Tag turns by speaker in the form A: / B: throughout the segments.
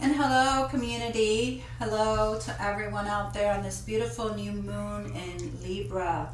A: And hello, community. Hello to everyone out there on this beautiful new moon in Libra.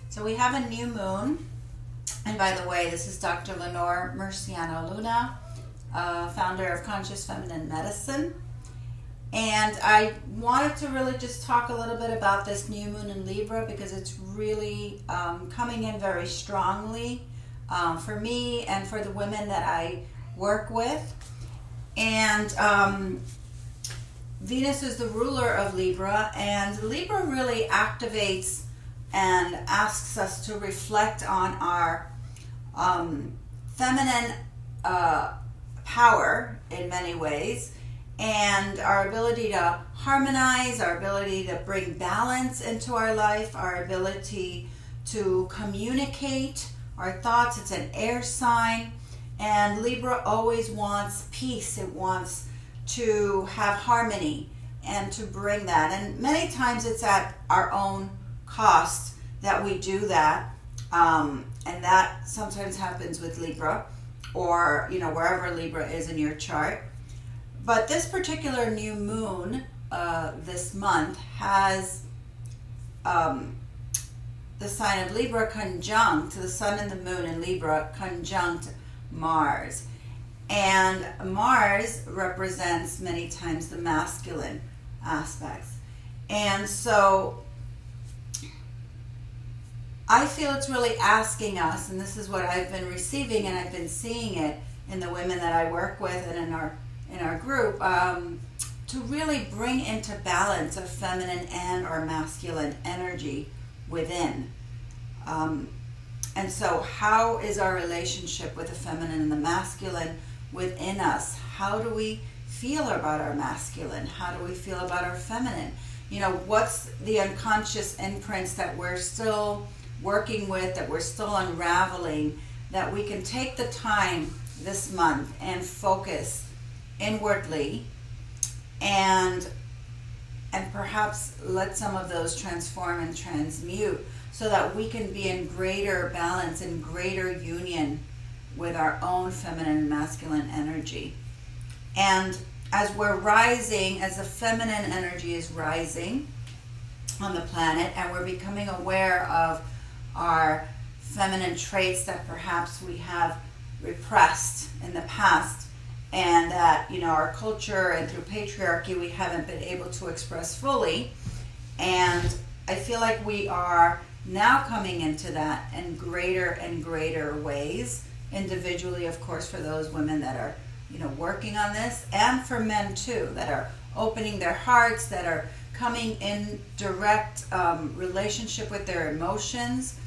A: So we have a new moon. And by the way, this is Dr. Leonor Murciano-Luna, founder of Conscious Feminine Medicine. And I wanted to really just talk a little bit about this new moon in Libra because it's really coming in very strongly for me and for the women that I work with. And Venus is the ruler of Libra, and Libra really activates and asks us to reflect on our feminine power in many ways, and our ability to harmonize, our ability to bring balance into our life, our ability to communicate our thoughts. It's an air sign. And Libra always wants peace. It wants to have harmony and to bring that. And many times it's at our own cost that we do that. And that sometimes happens with Libra or, wherever Libra is in your chart. But this particular new moon this month has the sign of Libra conjunct, the sun and the moon in Libra conjunct Mars. And Mars represents many times the masculine aspects. And so I feel it's really asking us, and this is what I've been receiving and I've been seeing it in the women that I work with and in our group, to really bring into balance a feminine and or masculine energy within. And so how is our relationship with the feminine and the masculine within us? How do we feel about our masculine? How do we feel about our feminine? What's the unconscious imprints that we're still working with, that we're still unraveling, that we can take the time this month and focus inwardly and perhaps let some of those transform and transmute, so that we can be in greater balance and greater union with our own feminine and masculine energy. And as we're rising, as the feminine energy is rising on the planet, and we're becoming aware of our feminine traits that perhaps we have repressed in the past, and that, our culture and through patriarchy we haven't been able to express fully. And I feel like we are now coming into that in greater and greater ways, individually, of course, for those women that are, working on this, and for men too, that are opening their hearts, that are coming in direct relationship with their emotions,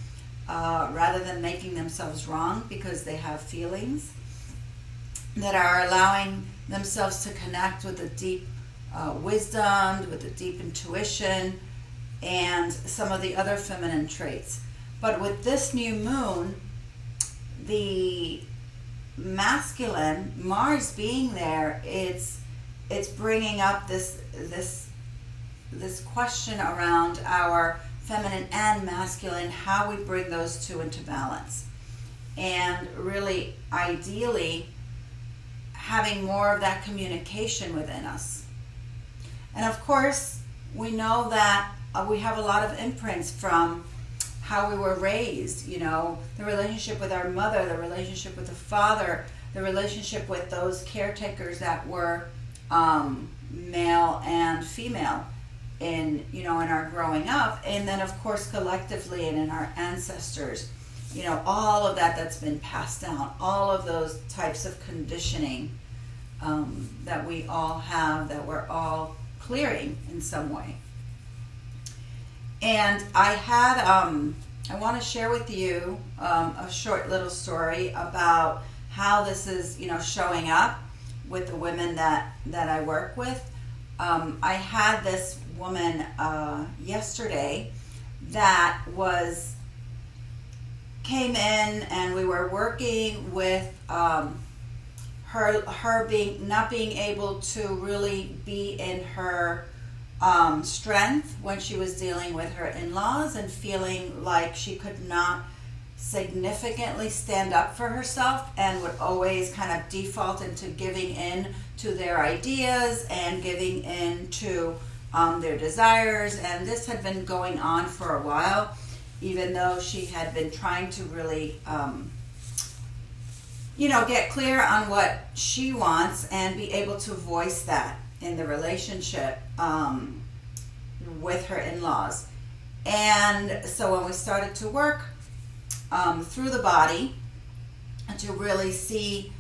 A: rather than making themselves wrong because they have feelings, that are allowing themselves to connect with the deep wisdom, with the deep intuition, and some of the other feminine traits. But with this new moon, the masculine, Mars being there, it's bringing up this question around our feminine and masculine, how we bring those two into balance, and really ideally having more of that communication within us. And of course, we know that we have a lot of imprints from how we were raised, the relationship with our mother, the relationship with the father, the relationship with those caretakers that were male and female in our growing up, and then of course collectively and in our ancestors, all of that's been passed down, all of those types of conditioning that we all have, that we're all clearing in some way. And I want to share with you a short little story about how this is, showing up with the women that I work with. I had this woman yesterday that came in, and we were working with her not being able to really be in her strength when she was dealing with her in-laws, and feeling like she could not significantly stand up for herself and would always kind of default into giving in to their ideas and giving in to their desires. And this had been going on for a while, even though she had been trying to really get clear on what she wants and be able to voice that in the relationship with her in-laws. And so when we started to work through the body and to really see,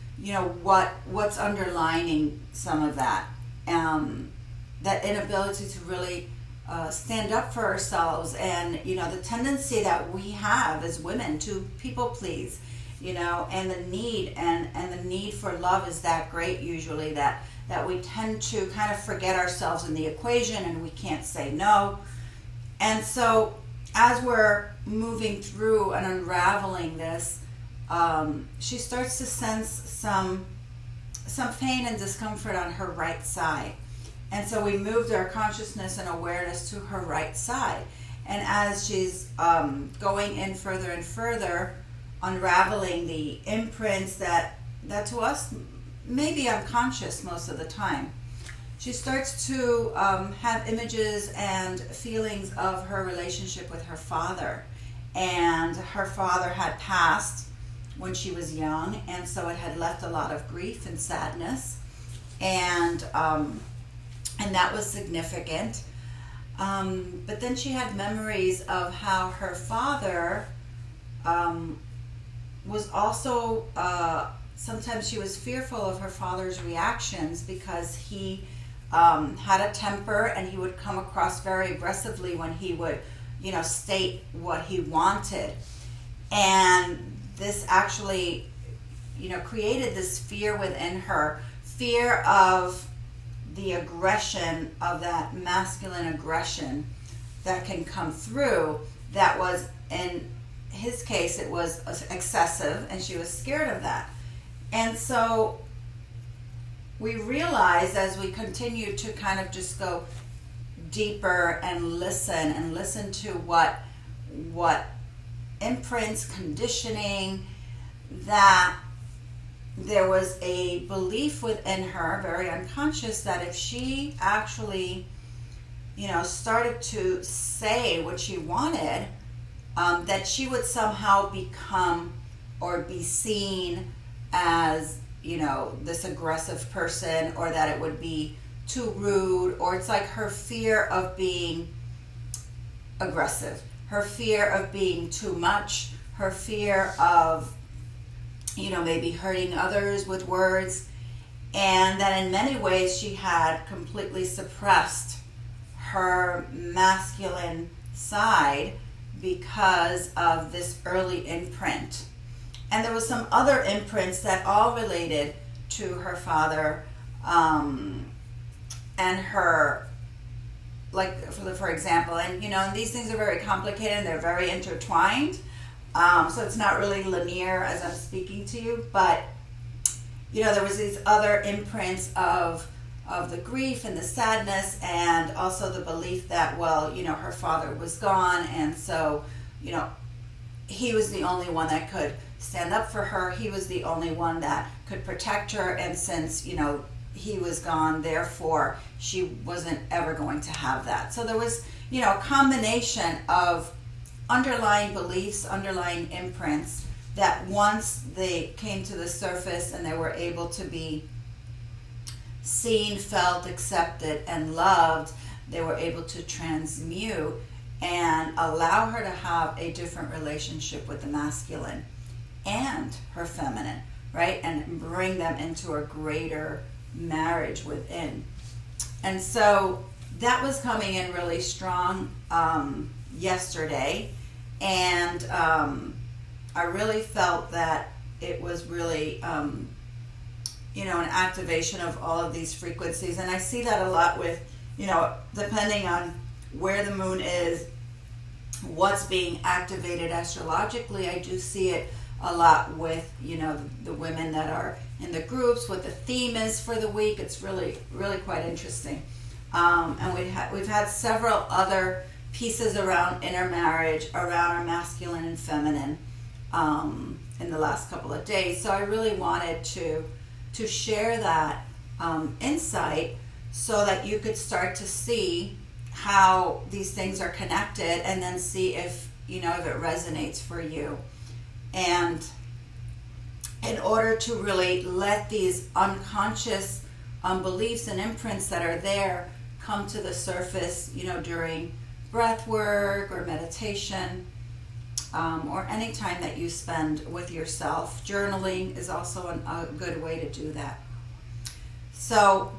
A: what's underlining some of that, that inability to really stand up for ourselves, and the tendency that we have as women to people please, and the need and the need for love is that great usually that we tend to kind of forget ourselves in the equation and we can't say no. And so as we're moving through and unraveling this, she starts to sense some pain and discomfort on her right side. And so we moved our consciousness and awareness to her right side. And as she's going in further and further, unraveling the imprints that to us may be unconscious most of the time, she starts to have images and feelings of her relationship with her father. And her father had passed when she was young, and so it had left a lot of grief and sadness. And that was significant. But then she had memories of how her father was also, sometimes she was fearful of her father's reactions because he had a temper and he would come across very aggressively when he would, state what he wanted. And this actually, created this fear within her, fear of the aggression, of that masculine aggression that can come through, that was, in his case, it was excessive, and she was scared of that. And so we realized, as we continued to kind of just go deeper and listen to what imprints, conditioning, that there was a belief within her, very unconscious, that if she actually, started to say what she wanted, that she would somehow become or be seen as, this aggressive person, or that it would be too rude, or it's like her fear of being aggressive, her fear of being too much, her fear of, maybe hurting others with words, and that in many ways she had completely suppressed her masculine side because of this early imprint. And there was some other imprints that all related to her father and her, like for example, and and these things are very complicated and they're very intertwined. So it's not really linear as I'm speaking to you, but there was these other imprints of the grief and the sadness, and also the belief that, her father was gone, and so, he was the only one that could stand up for her. He was the only one that could protect her, and since, he was gone, therefore she wasn't ever going to have that. So there was, a combination of underlying beliefs, underlying imprints, that once they came to the surface and they were able to be seen, felt, accepted, and loved, they were able to transmute and allow her to have a different relationship with the masculine and her feminine, right? And bring them into a greater marriage within. And so that was coming in really strong yesterday. And I really felt that it was really, an activation of all of these frequencies. And I see that a lot with, depending on where the moon is, what's being activated astrologically. I do see it a lot with, the women that are in the groups, what the theme is for the week. It's really, really quite interesting. And we've had several other pieces around intermarriage, around our masculine and feminine. in the last couple of days. So I really wanted to share that insight so that you could start to see how these things are connected, and then see if if it resonates for you. And in order to really let these unconscious beliefs and imprints that are there come to the surface, during breath work or meditation, or any time that you spend with yourself. Journaling is also a good way to do that. So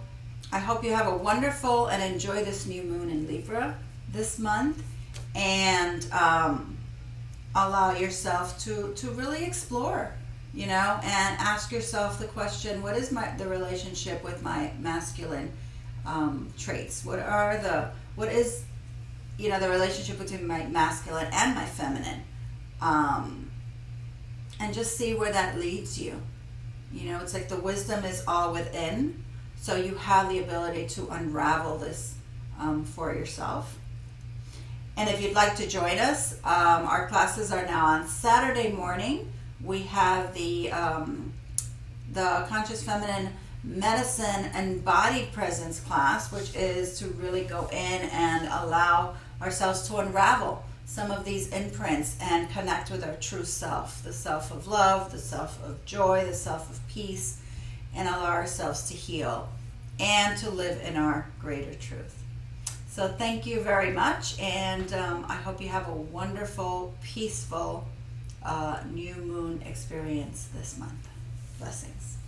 A: I hope you have a wonderful and enjoy this new moon in Libra this month, and allow yourself to really explore, and ask yourself the question, what is the relationship with my masculine traits? What is the relationship between my masculine and my feminine? And just see where that leads you. It's like the wisdom is all within, so you have the ability to unravel this for yourself. And if you'd like to join us, our classes are now on Saturday morning. We have the Conscious Feminine Medicine and Body Presence class, which is to really go in and allow ourselves to unravel some of these imprints and connect with our true self, the self of love, the self of joy, the self of peace, and allow ourselves to heal and to live in our greater truth. So thank you very much, and I hope you have a wonderful, peaceful new moon experience this month. Blessings.